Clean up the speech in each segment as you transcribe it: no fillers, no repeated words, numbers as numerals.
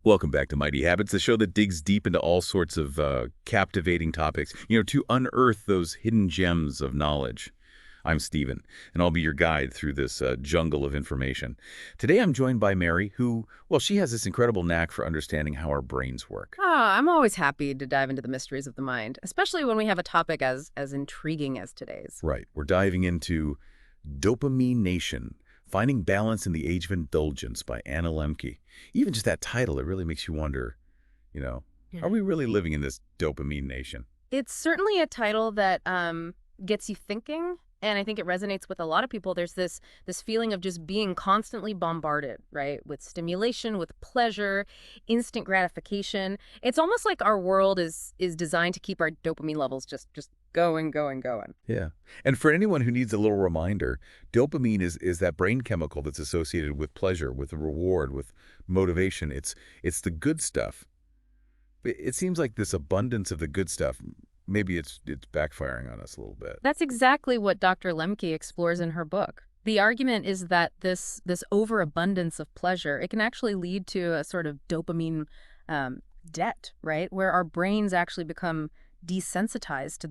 Welcome back to Mighty Habits, the show that digs deep into all sorts of captivating topics, to unearth those hidden gems of knowledge. I'm Stephen, and I'll be your guide through this jungle of information. Today I'm joined by Mary, who, well, she has this incredible knack for understanding how our brains work. I'm always happy to dive into the mysteries of the mind, especially when we have a topic as intriguing as today's. Right, we're diving into Dopamine Nation, Finding Balance in the Age of Indulgence by Anna Lembke. Even just that title, it really makes you wonder, you know, Yeah. are we really living in this dopamine nation? It's certainly a title that gets you thinking, and I think it resonates with a lot of people. There's this feeling of just being constantly bombarded, right, with stimulation, with pleasure, instant gratification. It's almost like our world is designed to keep our dopamine levels just going, going, going. Yeah. And for anyone who needs a little reminder, dopamine is that brain chemical that's associated with pleasure, with reward, with motivation. It's the good stuff. It seems like this abundance of the good stuff, maybe it's backfiring on us a little bit. That's exactly what Dr. Lemke explores in her book. The argument is that this overabundance of pleasure, it can actually lead to a sort of dopamine um, debt, right? Where our brains actually become desensitized to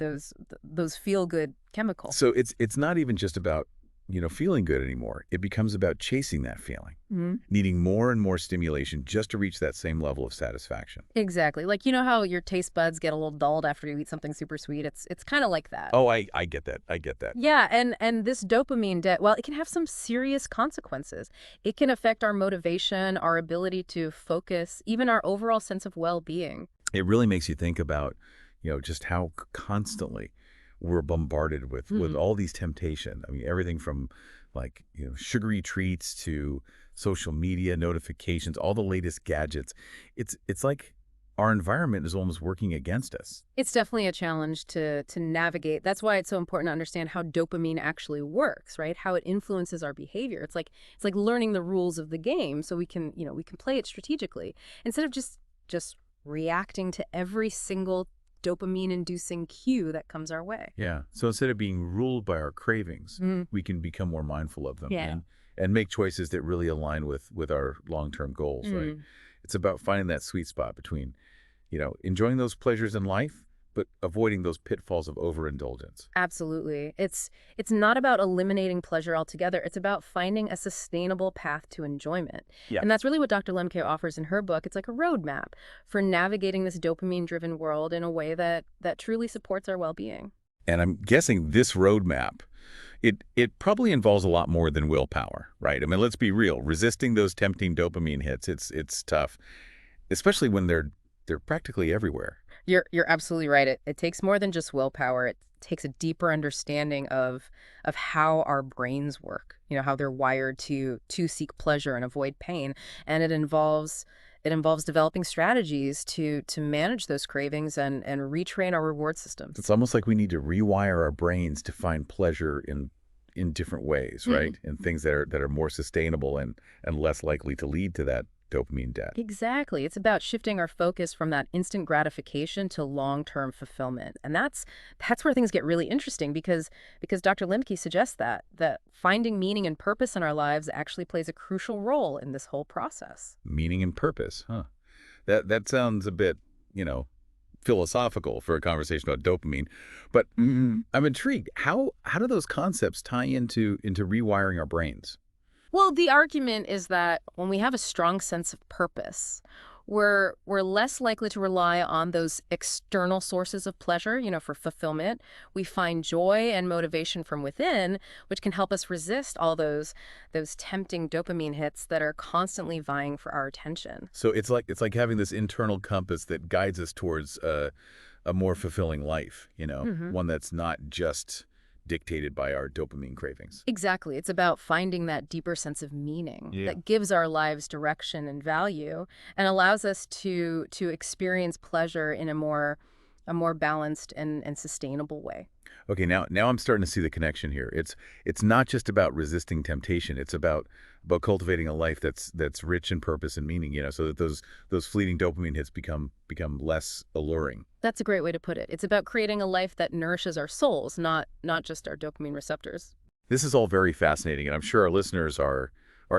those feel-good chemicals. So it's not even just about, feeling good anymore. It becomes about chasing that feeling, Mhm. needing more and more stimulation just to reach that same level of satisfaction. Exactly. Like, you know how your taste buds get a little dulled after you eat something super sweet? It's kind of like that. Oh, I get that. I get that. Yeah, and this dopamine debt, well, it can have some serious consequences. It can affect our motivation, our ability to focus, even our overall sense of well-being. It really makes you think about, just how constantly we're bombarded with Mhm. all these temptation. I mean, everything from like, sugary treats to social media notifications, all the latest gadgets. It's like our environment is almost working against us. It's definitely a challenge to navigate. That's why it's so important to understand how dopamine actually works, right? How it influences our behavior. It's like learning the rules of the game so we can play it strategically instead of just reacting to every single dopamine-inducing cue that comes our way. Yeah. So instead of being ruled by our cravings, Mm. we can become more mindful of them Yeah. and make choices that really align with our long-term goals, right? Mm. It's about finding that sweet spot between, enjoying those pleasures in life, but avoiding those pitfalls of overindulgence. Absolutely. It's not about eliminating pleasure altogether. It's about finding a sustainable path to enjoyment. Yeah. And that's really what Dr. Lemke offers in her book. It's like a roadmap for navigating this dopamine-driven world in a way that truly supports our well-being. And I'm guessing this roadmap, it probably involves a lot more than willpower, right? I mean, let's be real. Resisting those tempting dopamine hits, it's tough, especially when they're practically everywhere. You're absolutely right. It takes more than just willpower. It takes a deeper understanding of how our brains work, how they're wired to seek pleasure and avoid pain. And it involves developing strategies to manage those cravings and retrain our reward systems. It's almost like we need to rewire our brains to find pleasure in different ways, right? Mhm. And things that are more sustainable and less likely to lead to that dopamine debt. Exactly. It's about shifting our focus from that instant gratification to long-term fulfillment. And that's where things get really interesting because Dr. Limke suggests that finding meaning and purpose in our lives actually plays a crucial role in this whole process. Meaning and purpose, huh? That sounds a bit, philosophical for a conversation about dopamine, but I'm intrigued. How do those concepts tie into rewiring our brains? Well, the argument is that when we have a strong sense of purpose, we're less likely to rely on those external sources of pleasure, for fulfillment. We find joy and motivation from within, which can help us resist all those tempting dopamine hits that are constantly vying for our attention. So it's like having this internal compass that guides us towards a more fulfilling life, Hmm. one that's not just dictated by our dopamine cravings. Exactly. It's about finding that deeper sense of meaning Yeah. that gives our lives direction and value and allows us to experience pleasure in a more balanced and sustainable way. Okay, now I'm starting to see the connection here. It's not just about resisting temptation. It's about cultivating a life that's rich in purpose and meaning, so that those fleeting dopamine hits become less alluring. That's a great way to put it. It's about creating a life that nourishes our souls, not just our dopamine receptors. This is all very fascinating, and I'm sure our listeners are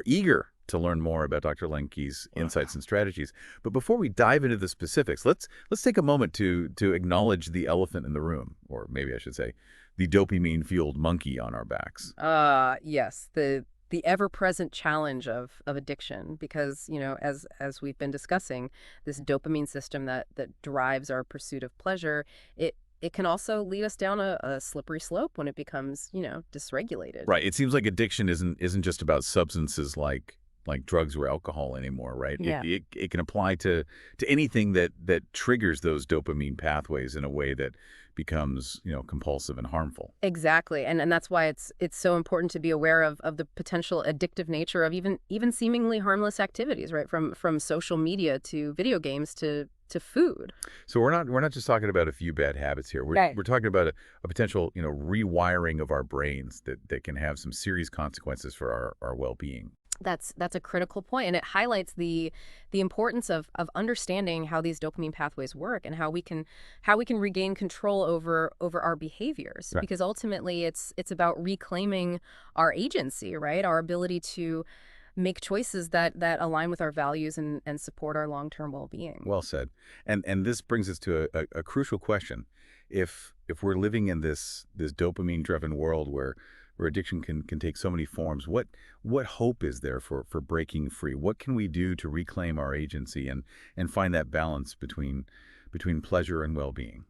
eager to learn more about Dr. Lemke's insights and strategies. But before we dive into the specifics, let's take a moment to acknowledge the elephant in the room, or maybe I should say, the dopamine-fueled monkey on our backs. Yes, the ever-present challenge of addiction, because, as we've been discussing, this dopamine system that drives our pursuit of pleasure, it can also lead us down a slippery slope when it becomes, dysregulated. Right. It seems like addiction isn't just about substances like drugs or alcohol anymore, right? Yeah. It can apply to anything that triggers those dopamine pathways in a way that becomes, compulsive and harmful. Exactly. And that's why it's so important to be aware of the potential addictive nature of even seemingly harmless activities, right? From social media to video games to food. So we're not just talking about a few bad habits here. Right. We're talking about a potential, rewiring of our brains that can have some serious consequences for our well-being. That's a critical point, and it highlights the importance of understanding how these dopamine pathways work and how we can regain control over our behaviors. Right. Because ultimately, it's about reclaiming our agency, right? Our ability to make choices that align with our values and support our long-term well-being. Well said. And this brings us to a crucial question. If we're living in this dopamine-driven world where addiction can take so many forms, what hope is there for breaking free? What can we do to reclaim our agency and find that balance between pleasure and well-being?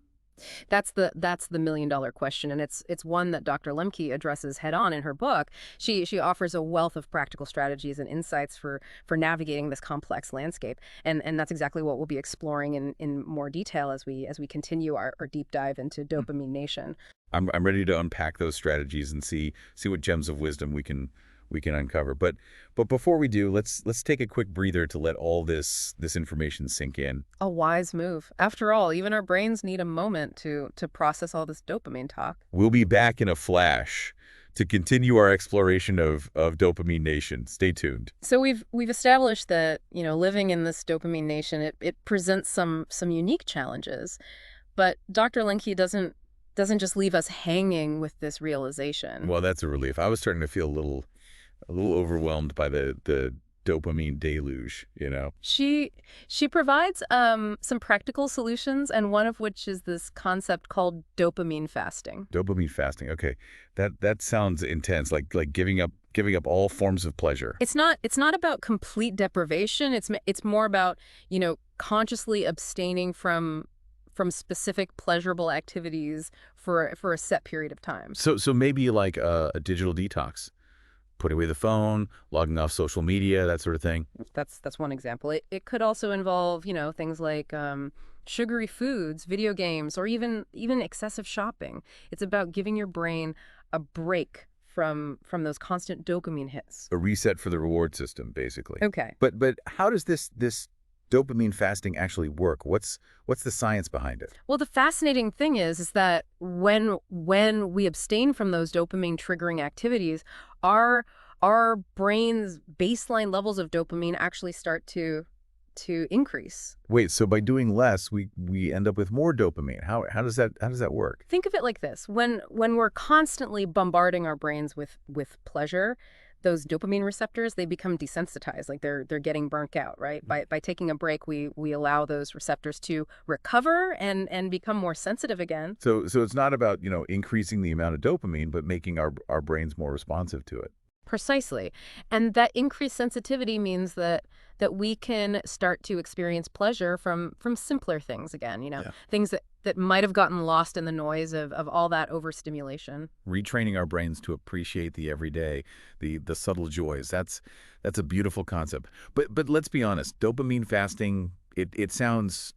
That's the million-dollar question, and it's one that Dr. Lemke addresses head on in her book. She offers a wealth of practical strategies and insights for navigating this complex landscape, and that's exactly what we'll be exploring in more detail as we continue our deep dive into Dopamine Nation. I'm ready to unpack those strategies and see what gems of wisdom we can uncover. But before we do, let's take a quick breather to let all this information sink in. A wise move. After all, even our brains need a moment to process all this dopamine talk. We'll be back in a flash to continue our exploration of Dopamine Nation. Stay tuned. So we've established that, living in this Dopamine Nation, it presents some unique challenges, but Dr. Lemke doesn't just leave us hanging with this realization. Well, that's a relief. I was starting to feel a little overwhelmed by the dopamine deluge, She provides some practical solutions, and one of which is this concept called dopamine fasting. Dopamine fasting. Okay. That sounds intense, like giving up all forms of pleasure. It's not about complete deprivation. It's more about, consciously abstaining from specific pleasurable activities for a set period of time. So maybe like a digital detox, putting away the phone, logging off social media, that sort of thing. That's one example. It could also involve, things like sugary foods, video games, or even excessive shopping. It's about giving your brain a break from those constant dopamine hits. A reset for the reward system, basically. Okay. But how does this dopamine fasting actually work? What's the science behind it? Well, the fascinating thing is that when we abstain from those dopamine triggering activities, our brain's baseline levels of dopamine actually start to increase. Wait, so by doing less, we end up with more dopamine. How does that work? Think of it like this. When we're constantly bombarding our brains with pleasure, those dopamine receptors, they become desensitized, like they're getting burnt out, right? By taking a break, we allow those receptors to recover and become more sensitive again. So it's not about, increasing the amount of dopamine, but making our brains more responsive to it. Precisely. And that increased sensitivity means that we can start to experience pleasure from simpler things again, Yeah. things that might have gotten lost in the noise of all that overstimulation. Retraining our brains to appreciate the everyday, the subtle joys. That's a beautiful concept. But let's be honest, dopamine fasting, it sounds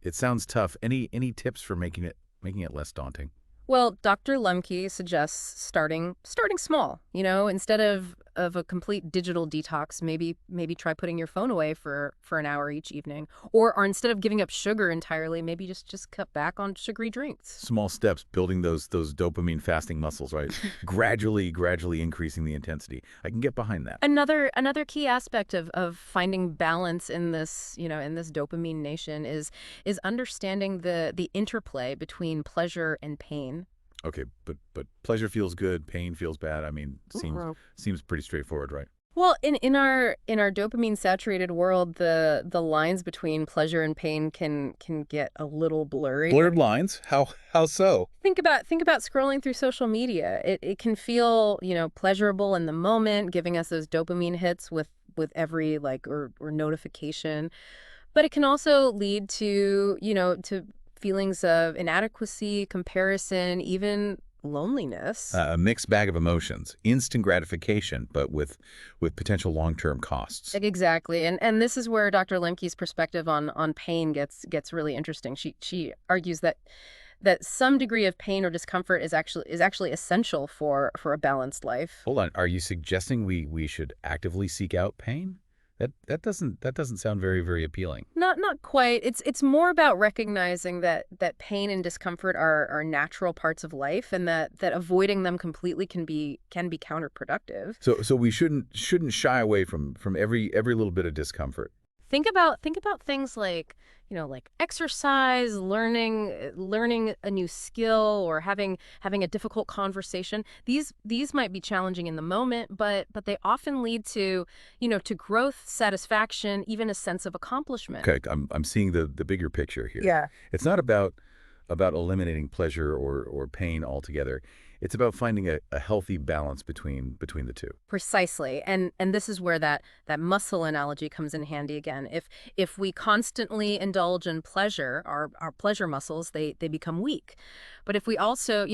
tough. Any tips for making it less daunting? Well, Dr. Lemke suggests starting small. Instead of a complete digital detox, maybe try putting your phone away for an hour each evening, or instead of giving up sugar entirely, maybe just cut back on sugary drinks. Small steps, building those dopamine fasting muscles, right? gradually increasing the intensity. I can get behind that. Another key aspect of finding balance in this, in this Dopamine Nation is understanding the interplay between pleasure and pain. Okay, but pleasure feels good, pain feels bad. I mean, seems pretty straightforward, right? Well, in our dopamine saturated world, the lines between pleasure and pain can get a little blurry. Blurred lines? How so? Think about scrolling through social media. It can feel, pleasurable in the moment, giving us those dopamine hits with every like or notification. But it can also lead to feelings of inadequacy, comparison, even loneliness. A mixed bag of emotions, instant gratification, but with potential long-term costs. Exactly. And this is where Dr. Lemke's perspective on pain gets really interesting. She argues that some degree of pain or discomfort is actually essential for a balanced life. Hold on, are you suggesting we should actively seek out pain? That doesn't sound very appealing. Not quite. It's more about recognizing that pain and discomfort are natural parts of life, and that avoiding them completely can be counterproductive. So we shouldn't shy away from every little bit of discomfort. Think about things like exercise, learning a new skill, or having a difficult conversation. These might be challenging in the moment, but they often lead to growth, satisfaction, even a sense of accomplishment. Okay, I'm seeing the bigger picture here. Yeah. It's not about eliminating pleasure or pain altogether. It's about finding a healthy balance between the two. Precisely. And this is where that muscle analogy comes in handy again. If we constantly indulge in pleasure, our pleasure muscles, they become weak. But if we also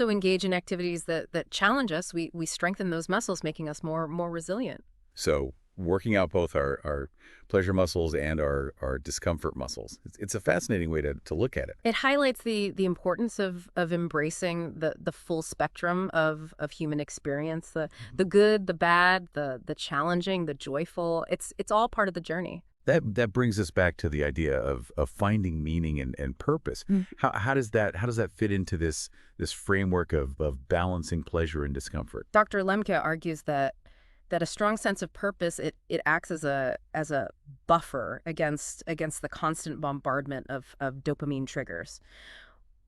engage in activities that challenge us, we strengthen those muscles, making us more resilient. So working out both our pleasure muscles and our discomfort muscles. It's a fascinating way to look at it. It highlights the importance of embracing the full spectrum of human experience, the good, the bad, the challenging, the joyful. It's all part of the journey. That brings us back to the idea of finding meaning and purpose. How does that fit into this framework of balancing pleasure and discomfort? Dr. Lemke argues that a strong sense of purpose it acts as a buffer against the constant bombardment of dopamine triggers.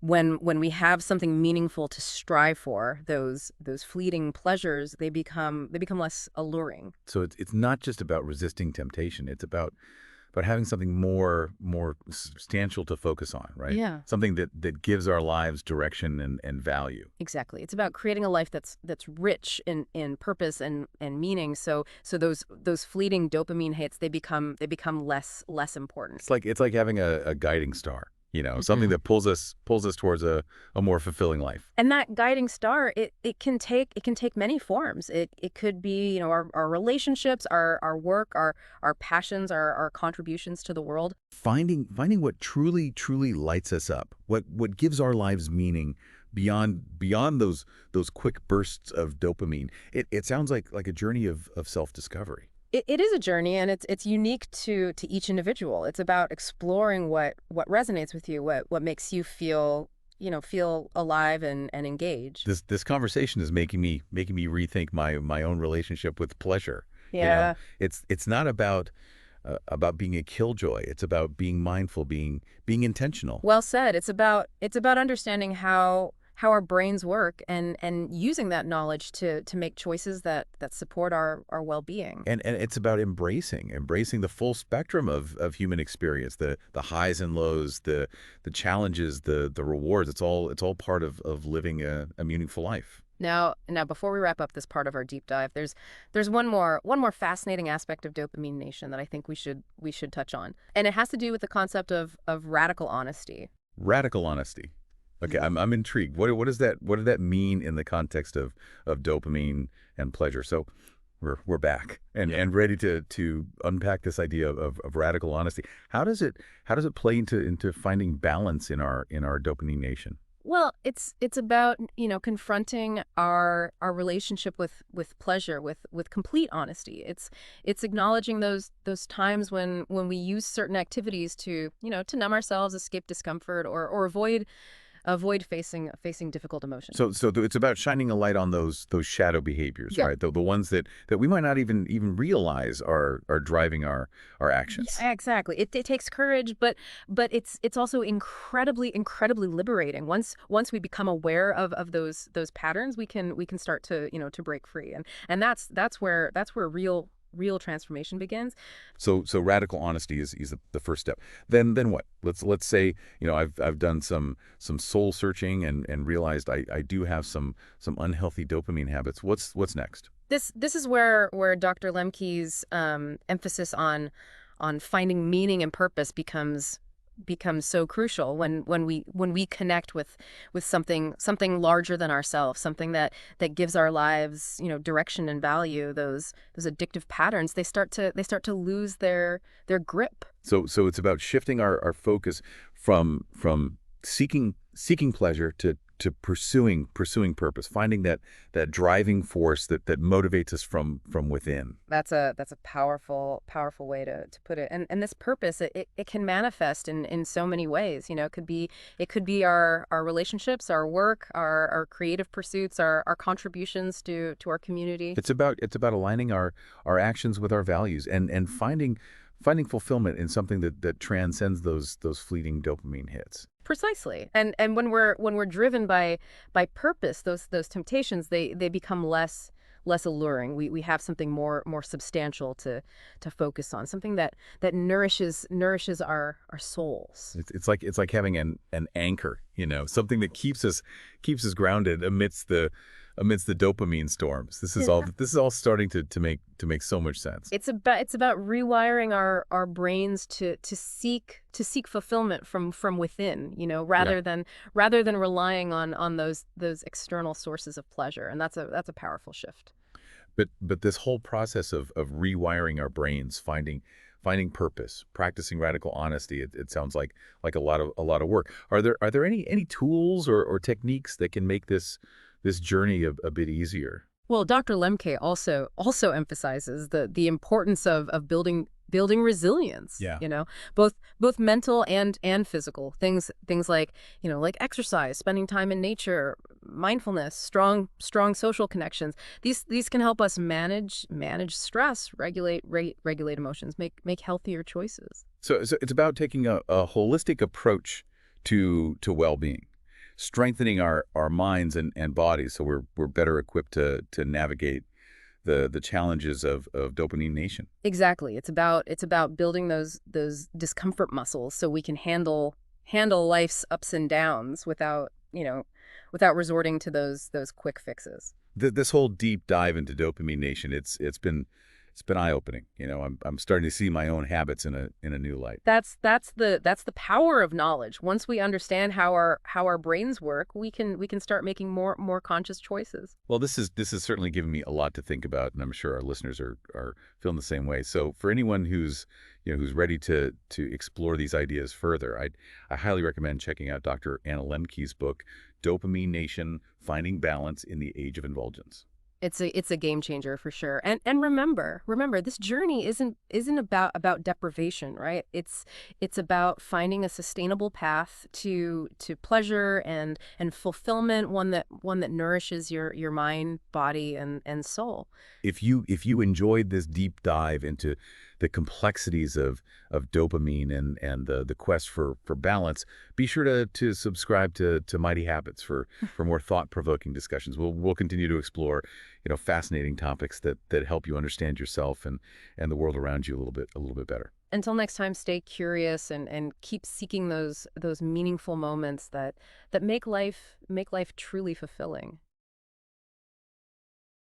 When we have something meaningful to strive for, those fleeting pleasures they become less alluring. So it's not just about resisting temptation. It's about having something more substantial to focus on, right? Yeah. Something that gives our lives direction and value. Exactly. It's about creating a life that's rich in purpose and meaning. So those fleeting dopamine hits they become less important. It's like having a guiding star, something that pulls us towards a more fulfilling life. And that guiding star, it can take many forms. It could be, our relationships, our work, our passions, our contributions to the world. Finding what truly lights us up, what gives our lives meaning beyond those quick bursts of dopamine. It sounds like a journey of self-discovery. It is a journey, and it's unique to each individual. It's about exploring what resonates with you, what makes you feel alive and engaged. This conversation is making me rethink my own relationship with pleasure. Yeah. It's not about being a killjoy. It's about being mindful, being intentional. Well said. It's about understanding how our brains work and using that knowledge to make choices that support our well-being. And it's about embracing the full spectrum of human experience, the highs and lows, the challenges, the rewards. It's all part of living a meaningful life. Now, before we wrap up this part of our deep dive, there's one more fascinating aspect of Dopamine Nation that I think we should touch on, and it has to do with the concept of radical honesty. Radical honesty. Okay, I'm intrigued. What does that mean in the context of dopamine and pleasure? So we're back and ready to unpack this idea of radical honesty. How does it play into finding balance in our dopamine nation? Well, it's about, confronting our relationship with pleasure with complete honesty. It's acknowledging those times when we use certain activities to numb ourselves, escape discomfort, or avoid facing difficult emotions. So it's about shining a light on those shadow behaviors, right? The ones that we might not even realize are driving our actions. Yeah, exactly. It takes courage, but it's also incredibly liberating. Once we become aware of those patterns, we can start to to break free, and that's where real transformation begins. So radical honesty is the first step. Then what? Let's say, I've done some soul searching and realized I do have some unhealthy dopamine habits. What's next? This is where Dr. Lemke's emphasis on finding meaning and purpose becomes so crucial when we connect with something larger than ourselves, something that gives our lives direction and value. Those addictive patterns, they start to lose their grip. So it's about shifting our focus from seeking pleasure to pursuing purpose, finding that driving force that motivates us from within. That's a powerful way to put it. And this purpose, it can manifest in so many ways. It could be our relationships, our work, our creative pursuits, our contributions to our community. It's about aligning our actions with our values and finding fulfillment in something that transcends those fleeting dopamine hits. Precisely. And when we're driven by purpose, those temptations, they become less alluring. We have something more substantial to focus on, something that nourishes our souls. It's like having an anchor, something that keeps us grounded amidst the dopamine storms. This is all starting to make so much sense. It's about rewiring our brains to seek fulfillment from within, Yeah. rather than relying on those external sources of pleasure. And that's a powerful shift. But this whole process of rewiring our brains, finding purpose, practicing radical honesty, it sounds like a lot of work. Are there any tools or techniques that can make this journey a bit easier? Well, Dr. Lemke also emphasizes the importance of building resilience, Yeah. both mental and physical. Things like exercise, spending time in nature, mindfulness, strong social connections. These can help us manage stress, regulate emotions, make healthier choices. So it's about taking a holistic approach to well-being, strengthening our minds and bodies so we're better equipped to navigate the challenges of Dopamine Nation. Exactly. It's about building those discomfort muscles so we can handle life's ups and downs without resorting to those quick fixes. This whole deep dive into Dopamine Nation, it's been eye-opening. I'm starting to see my own habits in a new light. That's the power of knowledge. Once we understand how our brains work, we can start making more conscious choices. Well, this is certainly giving me a lot to think about, and I'm sure our listeners are feeling the same way. So for anyone who's ready to explore these ideas further, I highly recommend checking out Dr. Anna Lembke's book, Dopamine Nation: Finding Balance in the Age of Indulgence. It's a game changer for sure. And remember, this journey isn't about deprivation, right? It's about finding a sustainable path to pleasure and fulfillment, one that nourishes your mind, body, and soul. If you enjoyed this deep dive into the complexities of dopamine and the quest for balance, be sure to subscribe to Mighty Habits for more thought-provoking discussions. We'll continue to explore fascinating topics that help you understand yourself and the world around you a little bit better. Until next time, stay curious and keep seeking those meaningful moments that make life truly fulfilling.